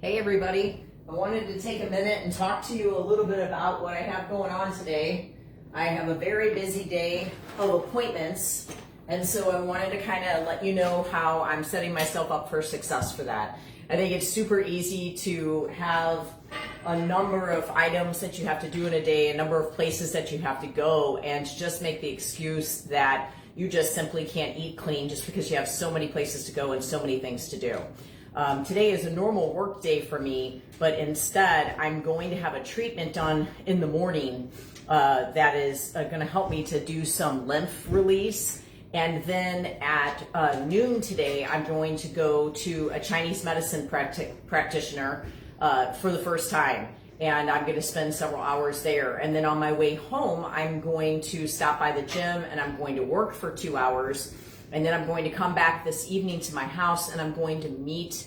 Hey everybody, I wanted to take a minute and talk to you a little bit about what I have going on today. I have a very busy day of appointments, and so I wanted to kind of let you know how I'm setting myself up for success for that. I think it's super easy to have a number of items that you have to do in a day, a number of places that you have to go, and to just make the excuse that you just simply can't eat clean just because you have so many places to go and so many things to do. Today is a normal work day for me, but instead I'm going to have a treatment done in the morning that is going to help me to do some lymph release. And then at noon today, I'm going to go to a Chinese medicine practitioner for the first time. And I'm going to spend several hours there. And then on my way home, I'm going to stop by the gym and I'm going to work for 2 hours. And then I'm going to come back this evening to my house and I'm going to meet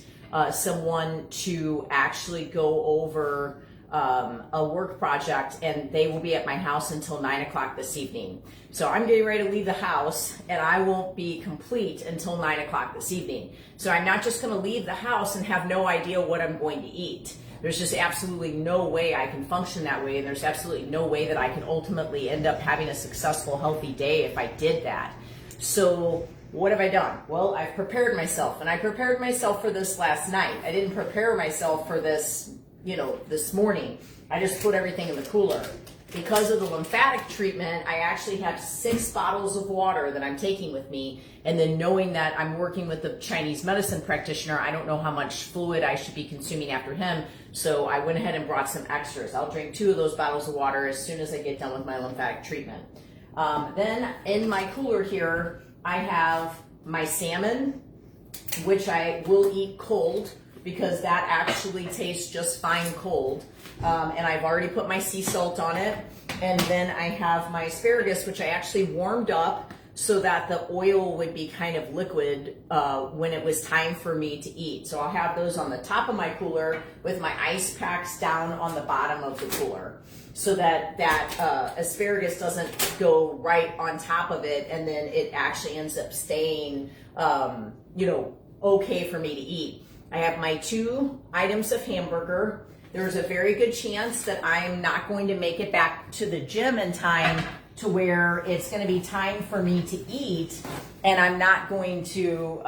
someone to actually go over a work project, and they will be at my house until 9 o'clock this evening. So I'm getting ready to leave the house and I won't be complete until 9 o'clock this evening. So I'm not just going to leave the house and have no idea what I'm going to eat. There's just absolutely no way I can function that way, and there's absolutely no way that I can ultimately end up having a successful, healthy day if I did that. So what have I done? Well, I've prepared myself, and I prepared myself for this last night. I didn't prepare myself for this, this morning. I just put everything in the cooler. Because of the lymphatic treatment, I actually have 6 bottles of water that I'm taking with me. And then knowing that I'm working with the Chinese medicine practitioner, I don't know how much fluid I should be consuming after him. So I went ahead and brought some extras. I'll drink 2 of those bottles of water as soon as I get done with my lymphatic treatment. Then in my cooler here, I have my salmon, which I will eat cold because that actually tastes just fine cold. And I've already put my sea salt on it. And then I have my asparagus, which I actually warmed up so that the oil would be kind of liquid when it was time for me to eat. So I'll have those on the top of my cooler with my ice packs down on the bottom of the cooler, so that asparagus doesn't go right on top of it, and then it actually ends up staying, okay for me to eat. I have my 2 items of hamburger. There's a very good chance that I'm not going to make it back to the gym in time to where it's going to be time for me to eat, and I'm not going to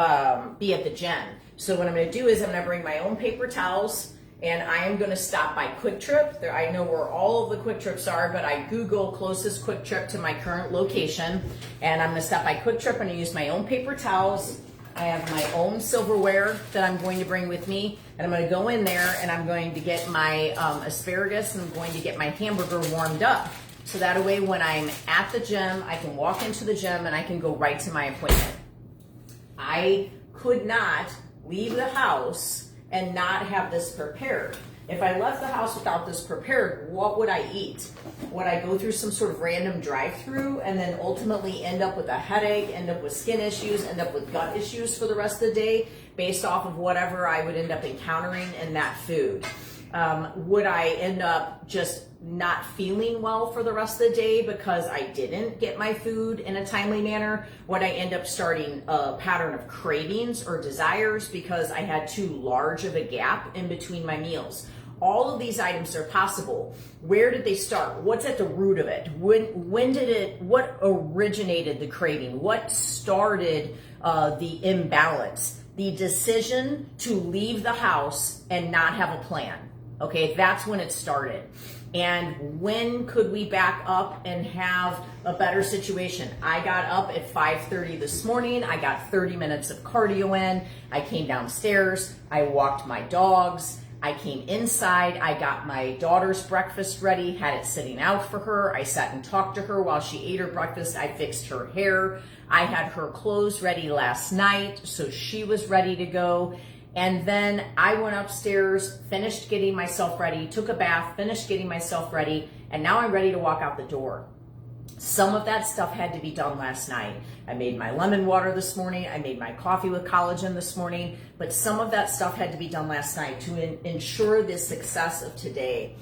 be at the gym. So what I'm going to do is I'm going to bring my own paper towels, and I am going to stop by Quick Trip. I know where all of the Quick Trips are, but I Google closest Quick Trip to my current location, and I'm going to stop by Quick Trip and use my own paper towels. I have my own silverware that I'm going to bring with me, and I'm going to go in there and I'm going to get my asparagus, and I'm going to get my hamburger warmed up. So that way when I'm at the gym, I can walk into the gym and I can go right to my appointment. I could not leave the house and not have this prepared. If I left the house without this prepared, what would I eat? Would I go through some sort of random drive-through and then ultimately end up with a headache, end up with skin issues, end up with gut issues for the rest of the day based off of whatever I would end up encountering in that food? Would I end up just not feeling well for the rest of the day because I didn't get my food in a timely manner? Would I end up starting a pattern of cravings or desires because I had too large of a gap in between my meals? All of these items are possible. Where did they start? What's at the root of it? What originated the craving? What started the imbalance? The decision to leave the house and not have a plan. Okay, that's when it started. And when could we back up and have a better situation? I got up at 5:30 this morning. I got 30 minutes of cardio in. I came downstairs. I walked my dogs. I came inside. I got my daughter's breakfast ready, had it sitting out for her. I sat and talked to her while she ate her breakfast. I fixed her hair. I had her clothes ready last night, so she was ready to go. And then I went upstairs, finished getting myself ready, took a bath, finished getting myself ready, and now I'm ready to walk out the door. Some of that stuff had to be done last night. I made my lemon water this morning. I made my coffee with collagen this morning, but some of that stuff had to be done last night to ensure the success of today.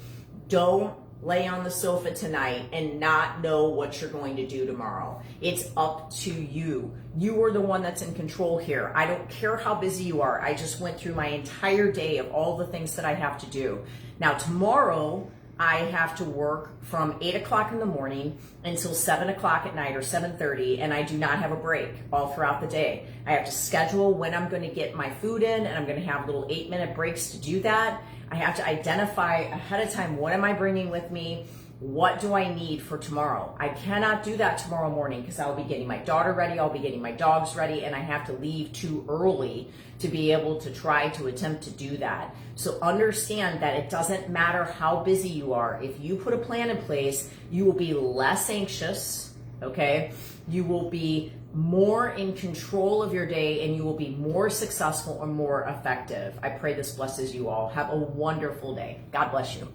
Don't lay on the sofa tonight and not know what you're going to do tomorrow. It's up to you. You are the one that's in control here. I don't care how busy you are. I just went through my entire day of all the things that I have to do. Now tomorrow, I have to work from 8 o'clock in the morning until 7 o'clock at night or 7:30, and I do not have a break all throughout the day. I have to schedule when I'm going to get my food in, and I'm going to have little 8-minute breaks to do that. I have to identify ahead of time, what am I bringing with me? What do I need for tomorrow? I cannot do that tomorrow morning because I'll be getting my daughter ready, I'll be getting my dogs ready, and I have to leave too early to be able to try to attempt to do that. So understand that it doesn't matter how busy you are. If you put a plan in place, you will be less anxious, okay? You will be more in control of your day, and you will be more successful and more effective. I pray this blesses you all. Have a wonderful day. God bless you.